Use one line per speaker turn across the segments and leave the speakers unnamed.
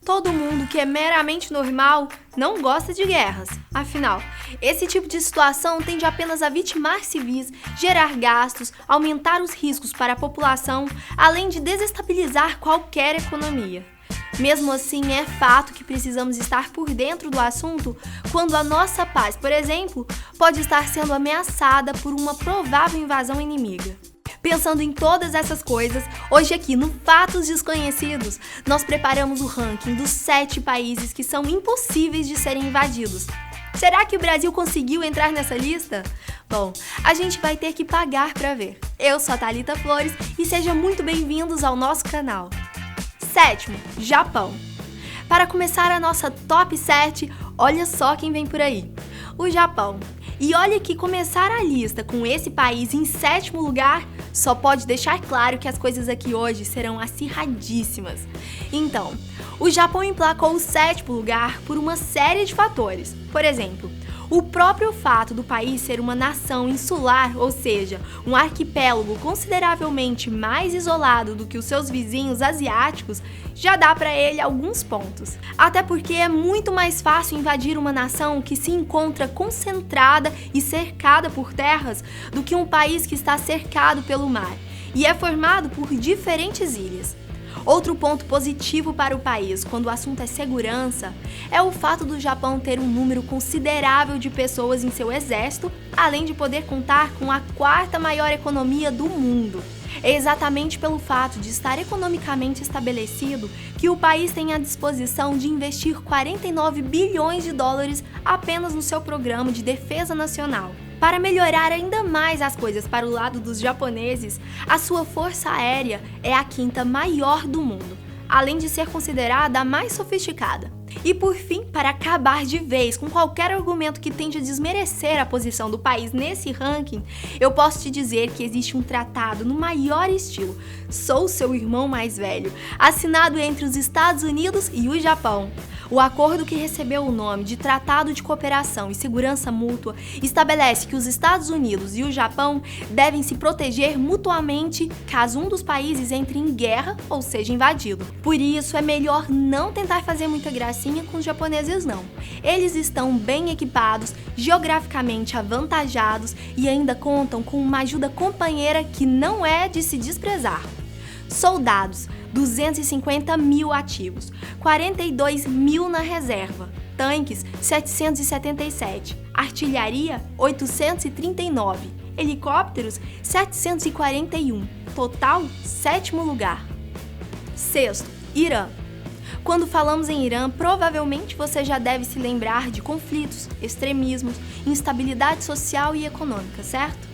Todo mundo que é meramente normal não gosta de guerras. Afinal, esse tipo de situação tende apenas a vitimar civis, gerar gastos, aumentar os riscos para a população, além de desestabilizar qualquer economia. Mesmo assim, é fato que precisamos estar por dentro do assunto quando a nossa paz, por exemplo, pode estar sendo ameaçada por uma provável invasão inimiga. Pensando em todas essas coisas, hoje aqui no Fatos Desconhecidos, nós preparamos o ranking dos 7 países que são impossíveis de serem invadidos. Será que o Brasil conseguiu entrar nessa lista? Bom, a gente vai ter que pagar para ver. Eu sou a Thalita Flores e sejam muito bem-vindos ao nosso canal. 7º, Japão. Para começar a nossa top 7, olha só quem vem por aí. O Japão. E olha que começar a lista com esse país em 7º lugar só pode deixar claro que as coisas aqui hoje serão acirradíssimas. Então, o Japão emplacou o 7º lugar por uma série de fatores. Por exemplo, o próprio fato do país ser uma nação insular, ou seja, um arquipélago consideravelmente mais isolado do que os seus vizinhos asiáticos, já dá para ele alguns pontos. Até porque é muito mais fácil invadir uma nação que se encontra concentrada e cercada por terras do que um país que está cercado pelo mar e é formado por diferentes ilhas. Outro ponto positivo para o país quando o assunto é segurança é o fato do Japão ter um número considerável de pessoas em seu exército, além de poder contar com a 4ª maior economia do mundo. É exatamente pelo fato de estar economicamente estabelecido que o país tem à disposição de investir 49 bilhões de dólares apenas no seu programa de defesa nacional. Para melhorar ainda mais as coisas para o lado dos japoneses, a sua força aérea é a 5ª maior do mundo, além de ser considerada a mais sofisticada. E por fim, para acabar de vez com qualquer argumento que tende a desmerecer a posição do país nesse ranking, eu posso te dizer que existe um tratado no maior estilo, sou seu irmão mais velho, assinado entre os Estados Unidos e o Japão. O acordo, que recebeu o nome de Tratado de Cooperação e Segurança Mútua, estabelece que os Estados Unidos e o Japão devem se proteger mutuamente caso um dos países entre em guerra ou seja invadido. Por isso, é melhor não tentar fazer muita gracinha com os japoneses não. Eles estão bem equipados, geograficamente avantajados e ainda contam com uma ajuda companheira que não é de se desprezar. Soldados, 250 mil ativos, 42 mil na reserva, tanques, 777, artilharia, 839, helicópteros, 741, total, 7º lugar. 6º, Irã. Quando falamos em Irã, provavelmente você já deve se lembrar de conflitos, extremismos, instabilidade social e econômica, certo?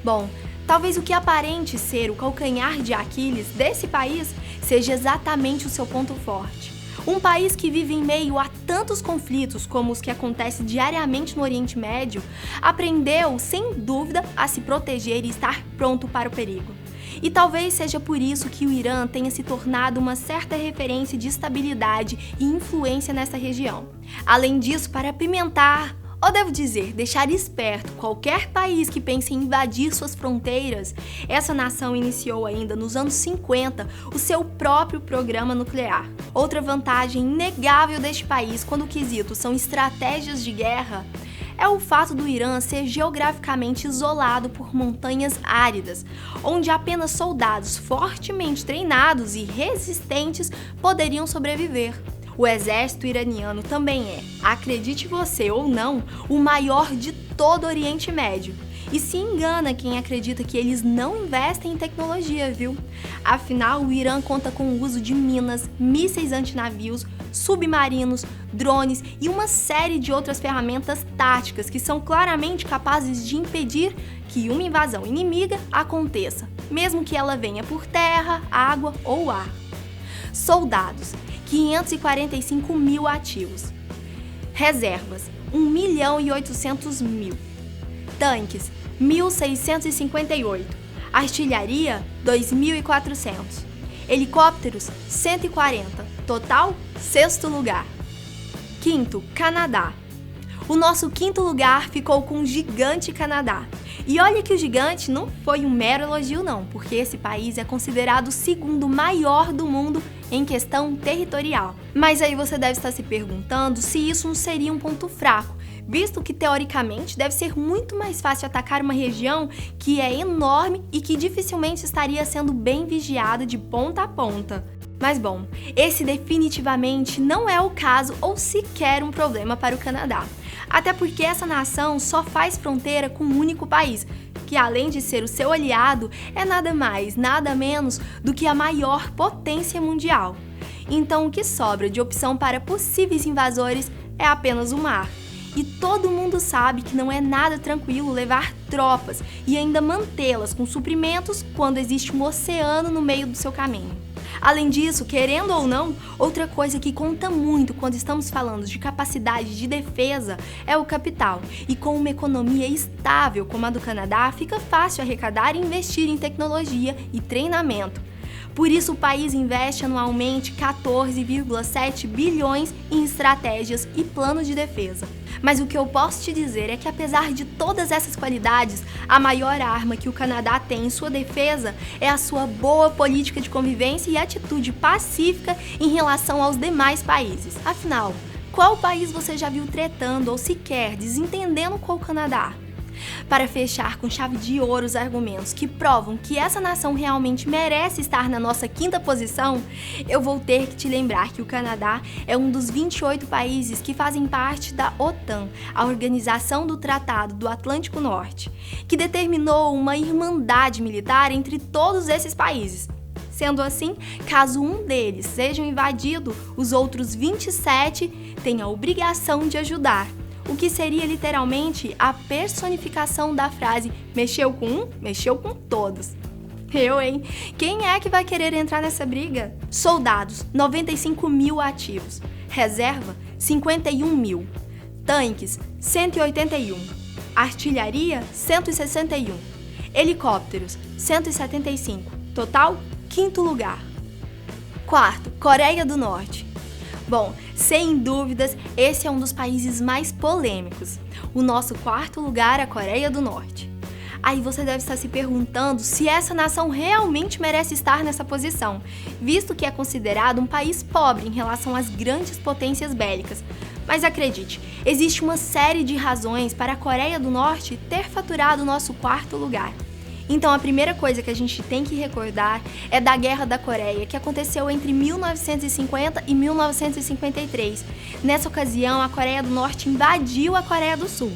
Bom, talvez o que aparente ser o calcanhar de Aquiles desse país seja exatamente o seu ponto forte. Um país que vive em meio a tantos conflitos como os que acontecem diariamente no Oriente Médio, aprendeu, sem dúvida, a se proteger e estar pronto para o perigo. E talvez seja por isso que o Irã tenha se tornado uma certa referência de estabilidade e influência nessa região. Além disso, para apimentar, ou devo dizer, deixar esperto qualquer país que pense em invadir suas fronteiras, essa nação iniciou ainda nos anos 50 o seu próprio programa nuclear. Outra vantagem inegável deste país quando o quesito são estratégias de guerra é o fato do Irã ser geograficamente isolado por montanhas áridas, onde apenas soldados fortemente treinados e resistentes poderiam sobreviver. O exército iraniano também é, acredite você ou não, o maior de todo o Oriente Médio. E se engana quem acredita que eles não investem em tecnologia, viu? Afinal, o Irã conta com o uso de minas, mísseis antinavios, submarinos, drones e uma série de outras ferramentas táticas que são claramente capazes de impedir que uma invasão inimiga aconteça, mesmo que ela venha por terra, água ou ar. Soldados, 545 mil ativos. Reservas, 1.800.000. Tanques, 1.658. Artilharia, 2.400. Helicópteros, 140. Total, 6º lugar. 5º, Canadá. O nosso 5º lugar ficou com o gigante Canadá. E olha que o gigante não foi um mero elogio não, porque esse país é considerado o 2º maior do mundo em questão territorial. Mas aí você deve estar se perguntando se isso não seria um ponto fraco, visto que teoricamente deve ser muito mais fácil atacar uma região que é enorme e que dificilmente estaria sendo bem vigiada de ponta a ponta. Mas bom, esse definitivamente não é o caso ou sequer um problema para o Canadá. Até porque essa nação só faz fronteira com um único país, que além de ser o seu aliado, é nada mais, nada menos do que a maior potência mundial. Então o que sobra de opção para possíveis invasores é apenas o mar. E todo mundo sabe que não é nada tranquilo levar tropas e ainda mantê-las com suprimentos quando existe um oceano no meio do seu caminho. Além disso, querendo ou não, outra coisa que conta muito quando estamos falando de capacidade de defesa é o capital. E com uma economia estável como a do Canadá, fica fácil arrecadar e investir em tecnologia e treinamento. Por isso, o país investe anualmente 14,7 bilhões em estratégias e planos de defesa. Mas o que eu posso te dizer é que, apesar de todas essas qualidades, a maior arma que o Canadá tem em sua defesa é a sua boa política de convivência e atitude pacífica em relação aos demais países. Afinal, qual país você já viu tretando ou sequer desentendendo com o Canadá? Para fechar com chave de ouro os argumentos que provam que essa nação realmente merece estar na nossa quinta posição, eu vou ter que te lembrar que o Canadá é um dos 28 países que fazem parte da OTAN, a Organização do Tratado do Atlântico Norte, que determinou uma irmandade militar entre todos esses países. Sendo assim, caso um deles seja invadido, os outros 27 têm a obrigação de ajudar. O que seria literalmente a personificação da frase mexeu com um, mexeu com todos. Eu, hein? Quem é que vai querer entrar nessa briga? Soldados, 95 mil ativos. Reserva, 51 mil. Tanques, 181. Artilharia, 161. Helicópteros, 175. Total, quinto lugar. Quarto, Coreia do Norte. Bom, sem dúvidas, esse é um dos países mais polêmicos. O nosso quarto lugar é a Coreia do Norte. Aí você deve estar se perguntando se essa nação realmente merece estar nessa posição, visto que é considerado um país pobre em relação às grandes potências bélicas. Mas acredite, existe uma série de razões para a Coreia do Norte ter faturado o nosso quarto lugar. Então a primeira coisa que a gente tem que recordar é da Guerra da Coreia, que aconteceu entre 1950 e 1953. Nessa ocasião, a Coreia do Norte invadiu a Coreia do Sul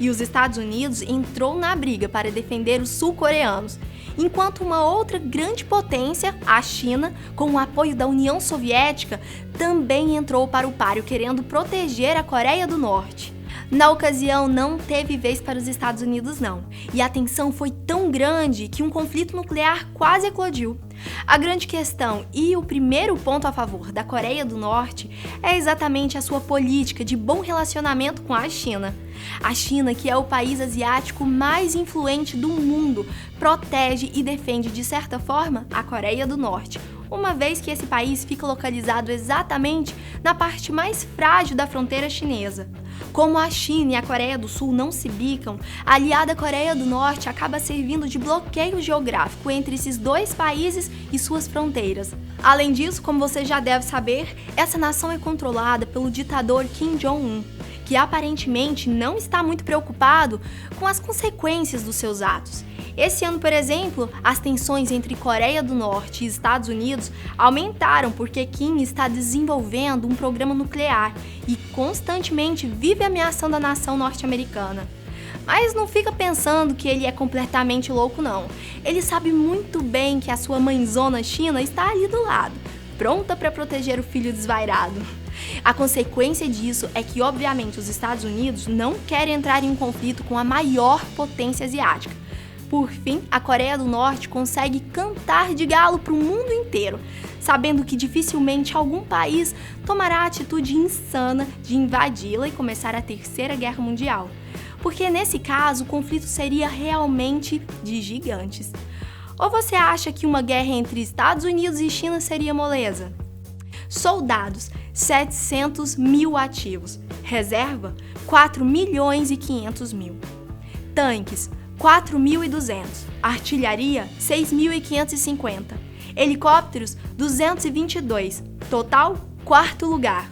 e os Estados Unidos entrou na briga para defender os sul-coreanos, enquanto uma outra grande potência, a China, com o apoio da União Soviética, também entrou para o páreo querendo proteger a Coreia do Norte. Na ocasião, não teve vez para os Estados Unidos não, e a tensão foi tão grande que um conflito nuclear quase eclodiu. A grande questão e o primeiro ponto a favor da Coreia do Norte é exatamente a sua política de bom relacionamento com a China. A China, que é o país asiático mais influente do mundo, protege e defende de certa forma a Coreia do Norte, uma vez que esse país fica localizado exatamente na parte mais frágil da fronteira chinesa. Como a China e a Coreia do Sul não se bicam, a aliada Coreia do Norte acaba servindo de bloqueio geográfico entre esses dois países e suas fronteiras. Além disso, como você já deve saber, essa nação é controlada pelo ditador Kim Jong-un, que aparentemente não está muito preocupado com as consequências dos seus atos. Esse ano, por exemplo, as tensões entre Coreia do Norte e Estados Unidos aumentaram porque Kim está desenvolvendo um programa nuclear e constantemente vive ameaçando a nação norte-americana. Mas não fica pensando que ele é completamente louco, não. Ele sabe muito bem que a sua mãezona China está ali do lado, pronta para proteger o filho desvairado. A consequência disso é que, obviamente, os Estados Unidos não querem entrar em um conflito com a maior potência asiática. Por fim, a Coreia do Norte consegue cantar de galo para o mundo inteiro, sabendo que dificilmente algum país tomará a atitude insana de invadi-la e começar a Terceira Guerra Mundial. Porque nesse caso o conflito seria realmente de gigantes. Ou você acha que uma guerra entre Estados Unidos e China seria moleza? Soldados, 700 mil ativos. Reserva, 4 milhões e 500 mil. Tanques, 4.200. Artilharia, 6.550. Helicópteros, 222. Total, quarto lugar.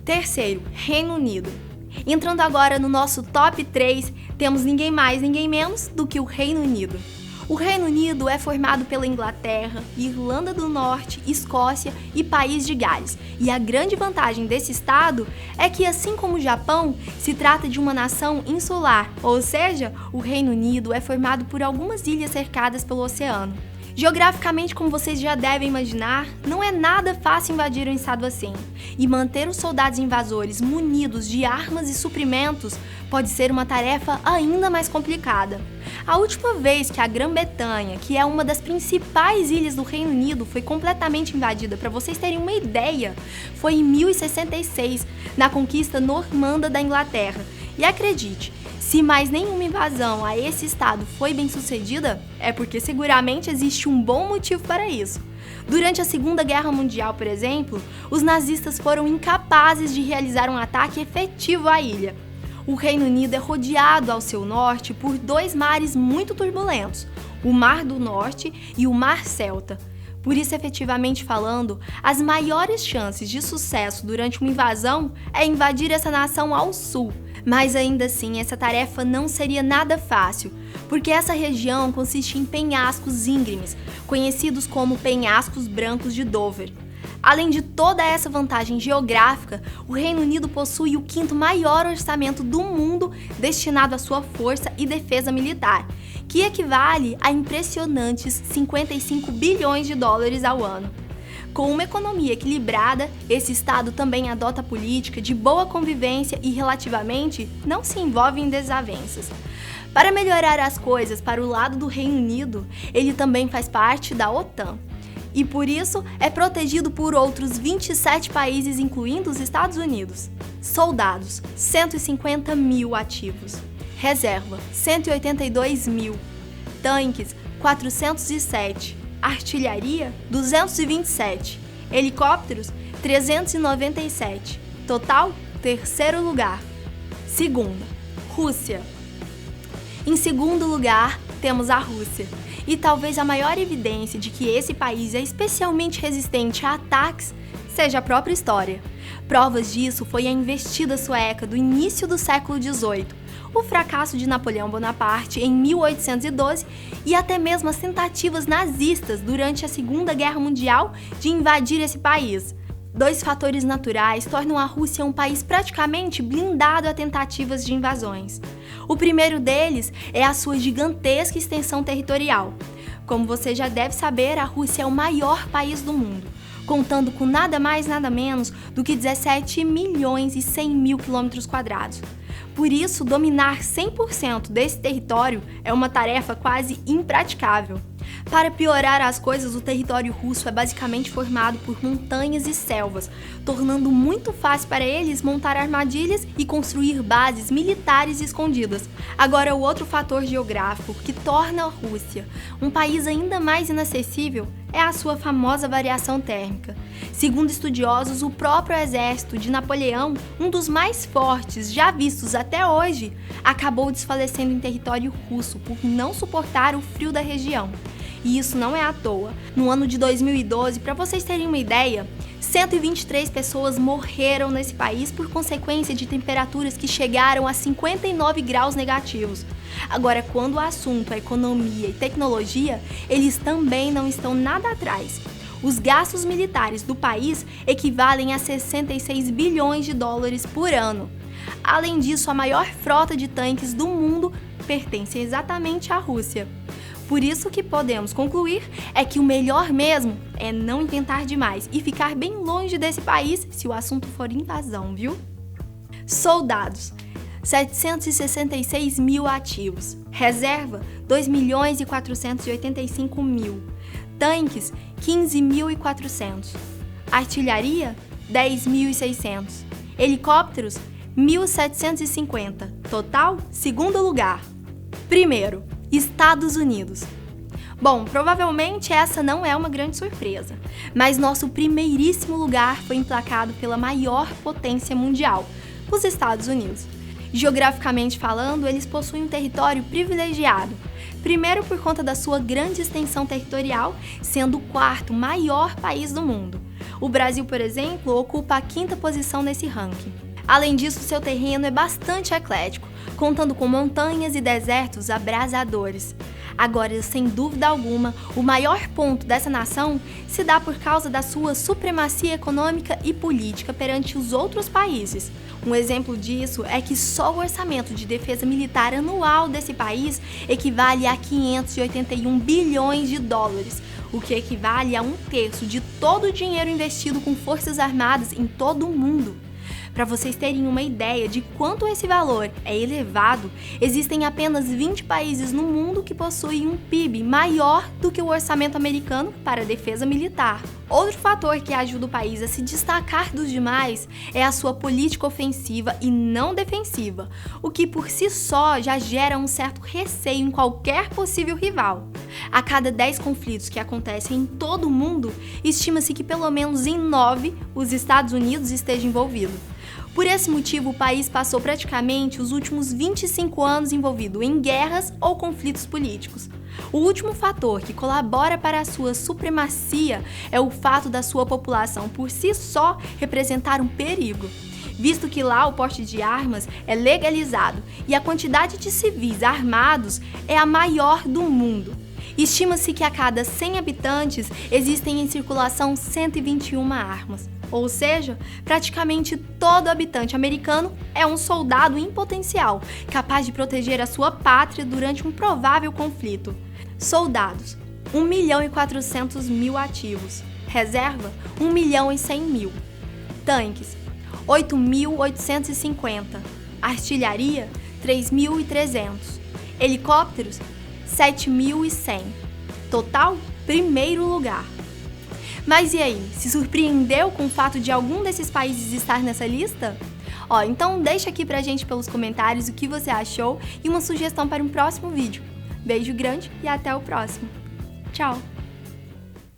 Terceiro, Reino Unido. Entrando agora no nosso top 3, temos ninguém mais, ninguém menos do que o Reino Unido. O Reino Unido é formado pela Inglaterra, Irlanda do Norte, Escócia e País de Gales. E a grande vantagem desse estado é que, assim como o Japão, se trata de uma nação insular, ou seja, o Reino Unido é formado por algumas ilhas cercadas pelo oceano. Geograficamente, como vocês já devem imaginar, não é nada fácil invadir um estado assim, e manter os soldados invasores munidos de armas e suprimentos pode ser uma tarefa ainda mais complicada. A última vez que a Grã-Bretanha, que é uma das principais ilhas do Reino Unido, foi completamente invadida, para vocês terem uma ideia, foi em 1066, na conquista normanda da Inglaterra. E acredite, se mais nenhuma invasão a esse estado foi bem sucedida, é porque seguramente existe um bom motivo para isso. Durante a Segunda Guerra Mundial, por exemplo, os nazistas foram incapazes de realizar um ataque efetivo à ilha. O Reino Unido é rodeado ao seu norte por dois mares muito turbulentos, o Mar do Norte e o Mar Celta. Por isso, efetivamente falando, as maiores chances de sucesso durante uma invasão é invadir essa nação ao sul. Mas ainda assim, essa tarefa não seria nada fácil, porque essa região consiste em penhascos íngremes, conhecidos como penhascos brancos de Dover. Além de toda essa vantagem geográfica, o Reino Unido possui o quinto maior orçamento do mundo destinado à sua força e defesa militar, que equivale a impressionantes 55 bilhões de dólares ao ano. Com uma economia equilibrada, esse estado também adota política de boa convivência e, relativamente, não se envolve em desavenças. Para melhorar as coisas para o lado do Reino Unido, ele também faz parte da OTAN. E por isso é protegido por outros 27 países, incluindo os Estados Unidos. Soldados, 150 mil ativos. Reserva, 182 mil. Tanques, 407. Artilharia, 227. Helicópteros, 397. Total, terceiro lugar. Segunda, Rússia. Em segundo lugar, temos a Rússia. E talvez a maior evidência de que esse país é especialmente resistente a ataques seja a própria história. Provas disso foi a investida sueca do início do século XVIII, o fracasso de Napoleão Bonaparte em 1812 e até mesmo as tentativas nazistas durante a Segunda Guerra Mundial de invadir esse país. Dois fatores naturais tornam a Rússia um país praticamente blindado a tentativas de invasões. O primeiro deles é a sua gigantesca extensão territorial. Como você já deve saber, a Rússia é o maior país do mundo, contando com nada mais nada menos do que 17 milhões e 100 mil quilômetros quadrados. Por isso, dominar 100% desse território é uma tarefa quase impraticável. Para piorar as coisas, o território russo é basicamente formado por montanhas e selvas, tornando muito fácil para eles montar armadilhas e construir bases militares escondidas. Agora, o outro fator geográfico que torna a Rússia um país ainda mais inacessível é a sua famosa variação térmica. Segundo estudiosos, o próprio exército de Napoleão, um dos mais fortes já vistos até hoje, acabou desfalecendo em território russo por não suportar o frio da região. E isso não é à toa. No ano de 2012, para vocês terem uma ideia, 123 pessoas morreram nesse país por consequência de temperaturas que chegaram a 59 graus negativos. Agora, quando o assunto é economia e tecnologia, eles também não estão nada atrás. Os gastos militares do país equivalem a 66 bilhões de dólares por ano. Além disso, a maior frota de tanques do mundo pertence exatamente à Rússia. Por isso, o que podemos concluir é que o melhor mesmo é não inventar demais e ficar bem longe desse país se o assunto for invasão, viu? Soldados, 766 mil ativos. Reserva, 2 milhões e 485 mil. Tanques, 15.400. Artilharia, 10.600. Helicópteros, 1.750. Total, segundo lugar. Primeiro, Estados Unidos. Bom, provavelmente essa não é uma grande surpresa, mas nosso primeiríssimo lugar foi emplacado pela maior potência mundial, os Estados Unidos. Geograficamente falando, eles possuem um território privilegiado, Primeiro por conta da sua grande extensão territorial, sendo o quarto maior país do mundo. O Brasil, por exemplo, ocupa a 5ª posição nesse ranking. Além disso, seu terreno é bastante eclético, contando com montanhas e desertos abrasadores. Agora, sem dúvida alguma, o maior ponto dessa nação se dá por causa da sua supremacia econômica e política perante os outros países. Um exemplo disso é que só o orçamento de defesa militar anual desse país equivale a 581 bilhões de dólares, o que equivale a 1/3 de todo o dinheiro investido com forças armadas em todo o mundo. Para vocês terem uma ideia de quanto esse valor é elevado, existem apenas 20 países no mundo que possuem um PIB maior do que o orçamento americano para a defesa militar. Outro fator que ajuda o país a se destacar dos demais é a sua política ofensiva e não defensiva, o que por si só já gera um certo receio em qualquer possível rival. A cada 10 conflitos que acontecem em todo o mundo, estima-se que pelo menos em 9 os Estados Unidos estejam envolvidos. Por esse motivo, o país passou praticamente os últimos 25 anos envolvido em guerras ou conflitos políticos. O último fator que colabora para a sua supremacia é o fato da sua população por si só representar um perigo, visto que lá o porte de armas é legalizado e a quantidade de civis armados é a maior do mundo. Estima-se que a cada 100 habitantes existem em circulação 121 armas. Ou seja, praticamente todo habitante americano é um soldado em potencial, capaz de proteger a sua pátria durante um provável conflito. Soldados: 1.400.000 ativos. Reserva: 1.100.000. Tanques: 8.850. Artilharia: 3.300. Helicópteros: 7.100. Total, primeiro lugar. Mas e aí, se surpreendeu com o fato de algum desses países estar nessa lista? Então deixa aqui pra gente pelos comentários o que você achou e uma sugestão para um próximo vídeo. Beijo grande e até o próximo. Tchau!